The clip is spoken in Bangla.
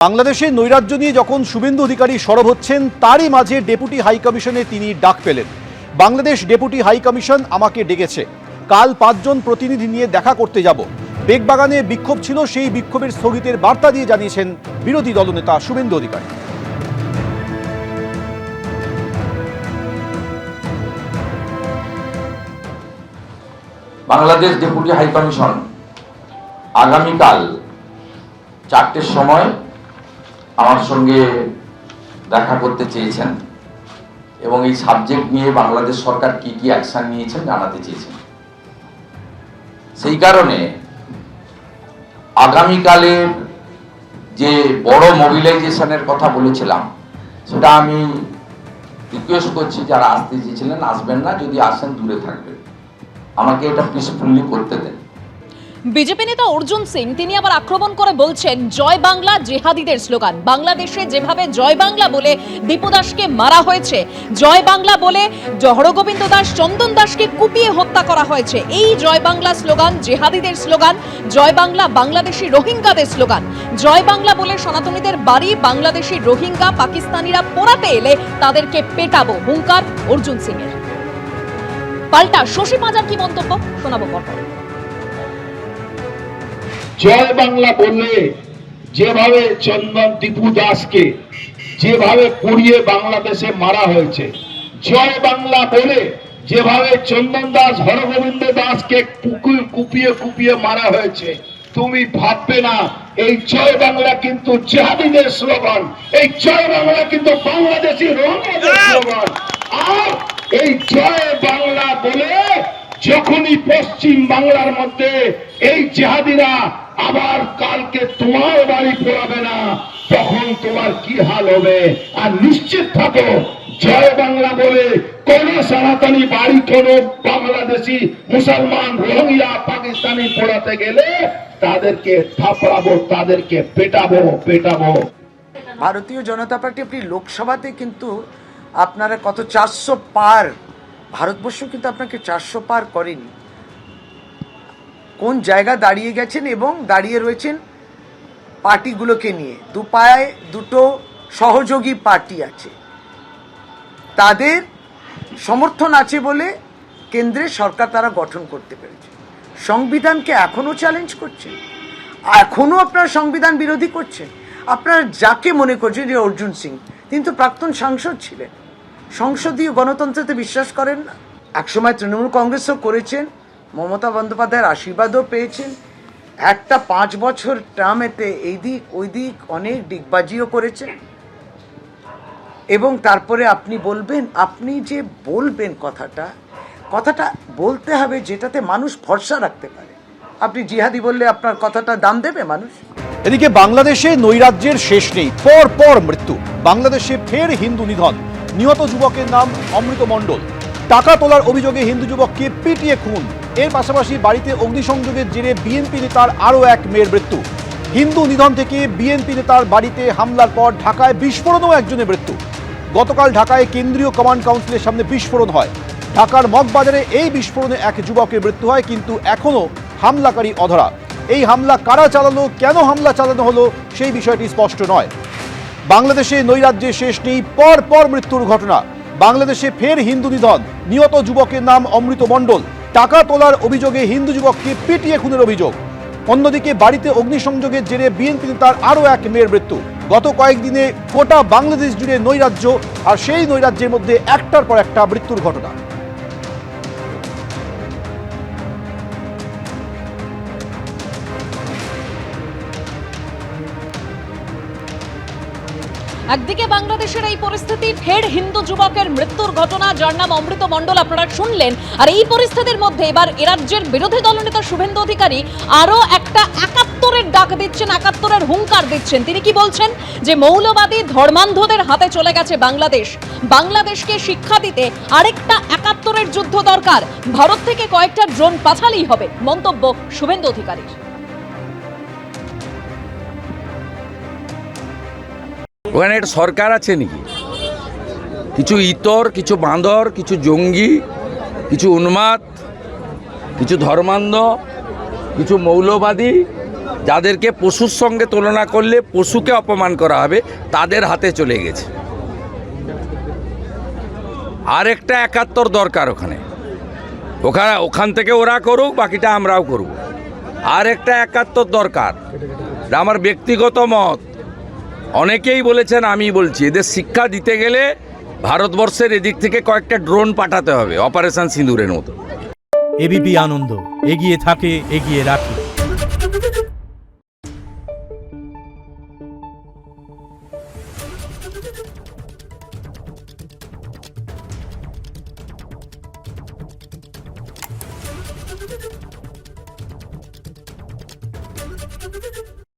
বাংলাদেশে নৈরাজ্য নিয়ে যখন শুভেন্দু অধিকারী সরব হচ্ছেন তারই মাঝে ডেপুটি হাই কমিশনে তিনি ডাক পেলেন। বাংলাদেশ ডেপুটি হাই কমিশন আমাকে ডেকেছে, কাল 5 জন প্রতিনিধি নিয়ে দেখা করতে যাব। বেগবাগানে বিক্ষোভ ছিল, সেই বিক্ষোভের স্থগিতের বার্তা দিয়ে জানিয়েছেন বিরোধী দলনেতা Suvendu Adhikari. Bangladesh deputy high commission আগামীকাল 4টের সময় আমার সঙ্গে দেখা করতে চেয়েছেন এবং এই সাবজেক্ট নিয়ে বাংলাদেশ সরকার কি কি অ্যাকশন নিয়েছেন জানাতে চেয়েছেন। সেই কারণে আগামীকালের যে বড় মোবিলাইজেশনের কথা বলেছিলাম সেটা আমি রিকোয়েস্ট করছি, যারা আসতে চেয়েছিলেন আসবেন না, যদি আসেন দূরে থাকবেন, আমাকে এটা পিসফুলি করতে দেন। বিজেপি নেতা অর্জুন সিং তিনি আবার আক্রমণ করে বলছেন, জয় বাংলা জেহাদিদের স্লোগান। বাংলাদেশে যেভাবে জয় বাংলা বলে দীপু দাসকে মারা হয়েছে, জয় বাংলা বলে হরগোবিন্দ দাস, চন্দন দাসকে কুপিয়ে হত্যা করা হয়েছে, এই জয় বাংলা স্লোগান জেহাদিদের স্লোগান। জয় বাংলা বাংলাদেশি রোহিঙ্গাদের স্লোগান। জয় বাংলা বলে সনাতনীদের বাড়ি বাংলাদেশি রোহিঙ্গা পাকিস্তানিরা পোড়াতে এলে তাদেরকে পেটাবো, হুঙ্কার অর্জুন সিং এর। পাল্টা শশী মাজার কি মন্তব্য শোনাবো পরপর। জয় বাংলা বললে যেভাবে চন্দন দীপু দাসকে যেভাবে পুড়িয়ে বাংলাদেশে মারা হয়েছে, জয় বাংলা বলে যেভাবে চন্দন দাস হরগোবিন্দ দাসকে কুপিয়ে কুপিয়ে মারা হয়েছে, তুমি ভাববে না এই জয় বাংলা কিন্তু জেহাদিদের স্লোগান, এই জয় বাংলা কিন্তু বাংলাদেশি রোহিঙ্গাদের স্লোগান। আর এই জয় বাংলা বলে যখনই পশ্চিম বাংলার মধ্যে এই জেহাদিরা আবার কালকে তোমার বাড়ি পোড়াবে না, তখন তোমার কি হাল হবে। আর নিশ্চিত থাকো, জয় বাংলা বলে কোন সনাতনী বাড়ি কোন বাংলাদেশি মুসলমান রোহিঙ্গা পাকিস্তানি পোড়াতে গেলে তাদেরকে থাপড়াবো, তাদেরকে পেটাবো। ভারতীয় জনতা পার্টি আপনি লোকসভাতে কিন্তু আপনারা কত 400 পার, ভারতবর্ষ কিন্তু আপনাকে 400 পার করেনি। কোন জায়গা দাঁড়িয়ে গেছেন এবং দাঁড়িয়ে রয়েছেন পার্টিগুলোকে নিয়ে। দুপায়ে দুটো সহযোগী পার্টি আছে, তাদের সমর্থন আছে বলে কেন্দ্রের সরকার তারা গঠন করতে পেরেছে। সংবিধানকে এখনো চ্যালেঞ্জ করছেন, এখনো আপনারা সংবিধান বিরোধী করছেন। আপনারা যাকে মনে করছেন, যে অর্জুন সিং তিনি তো প্রাক্তন সাংসদ ছিলেন, সংসদীয় গণতন্ত্রতে বিশ্বাস করেন না। একসময় তৃণমূল কংগ্রেসও করেছেন, মমতা বন্দ্যোপাধ্যায়ের আশীর্বাদও পেয়েছেন। একটা 5 বছর টার্মেতে এইদিক ওইদিক অনেক ডিগবাজিও করেছেন। এবং তারপরে আপনি বলবেন, আপনি যে বলবেন কথাটা বলতে হবে যেটাতে মানুষ ভরসা রাখতে পারে। আপনি জিহাদি বললে আপনার কথাটা দাম দেবে মানুষ? এদিকে বাংলাদেশে নৈরাজ্যের শেষ নেই, পর পর মৃত্যু। বাংলাদেশে ফের হিন্দু নিধন, নিহত যুবকের নাম অমৃত মণ্ডল। টাকা তোলার অভিযোগে হিন্দু যুবককে পিটিয়ে খুন। এর পাশাপাশি বাড়িতে অগ্নিসংযোগের জেরে বিএনপি নেতার আরও এক মেয়ের মৃত্যু। হিন্দু নিধন থেকে বিএনপি নেতার বাড়িতে হামলার পর ঢাকায় বিস্ফোরণও একজনের মৃত্যু। গতকাল ঢাকায় কেন্দ্রীয় কমান্ড কাউন্সিলের সামনে বিস্ফোরণ হয়। ঢাকার মগবাজারে এই বিস্ফোরণে এক যুবকের মৃত্যু হয়, কিন্তু এখনও হামলাকারী অধরা। এই হামলা কারা চালালো, কেন হামলা চালানো হলো, সেই বিষয়টি স্পষ্ট নয়। বাংলাদেশে নৈরাজ্যের শেষ নেই, পর পর মৃত্যুর ঘটনা। বাংলাদেশে ফের হিন্দু নিধন, নিহত যুবকের নাম অমৃত মণ্ডল। টাকা তোলার অভিযোগে হিন্দু যুবককে পিটিয়ে খুনের অভিযোগ। অন্যদিকে বাড়িতে অগ্নিসংযোগের জেরে বিএনপি নেতার আরও এক মেয়ের মৃত্যু। গত কয়েকদিনে গোটা বাংলাদেশ জুড়ে নৈরাজ্য, আর সেই নৈরাজ্যের মধ্যে একটার পর একটা মৃত্যুর ঘটনা। একদিকে বাংলাদেশের এই পরিস্থিতি, ফের হিন্দু যুবকের মৃত্যুর ঘটনা, যার নাম অমৃত মণ্ডল আপনারা শুনলেন। আর এই পরিস্থিতির মধ্যে এবার এরাজ্যের বিরোধী দলনেতা শুভেন্দু অধিকারী আরো একটা 71-এর ডাক দিচ্ছেন, 71-এর হুঙ্কার দিচ্ছেন। তিনি কি বলছেন, যে মৌলবাদী ধর্মান্ধদের হাতে চলে গেছে বাংলাদেশ, বাংলাদেশকে শিক্ষা দিতে আরেকটা 71-এর যুদ্ধ দরকার, ভারত থেকে কয়েকটা ড্রোন পাঠালেই হবে, মন্তব্য শুভেন্দু অধিকারীর। ওখানে একটা সরকার আছে নাকি? কিছু ইতর, কিছু বাঁদর, কিছু জঙ্গি, কিছু উন্মাদ, কিছু ধর্মান্ধ, কিছু মৌলবাদী যাদেরকে পশুর সঙ্গে তুলনা করলে পশুকে অপমান করা হবে তাদের হাতে চলে গেছে। আর একটা 71 দরকার ওখান থেকে ওরা করুক, বাকিটা আমরাও করব। আর একটা 71 দরকার, এটা আমার ব্যক্তিগত মত। অনেকেই বলেছেন, আমি বলছি, এদের শিক্ষা দিতে গেলে ভারতবর্ষের এদিক থেকে কয়েকটা ড্রোন পাঠাতে হবে, অপারেশন সিঁদুরের মতো। এবিপি আনন্দ, এগিয়ে থাকে, এগিয়ে রাখে।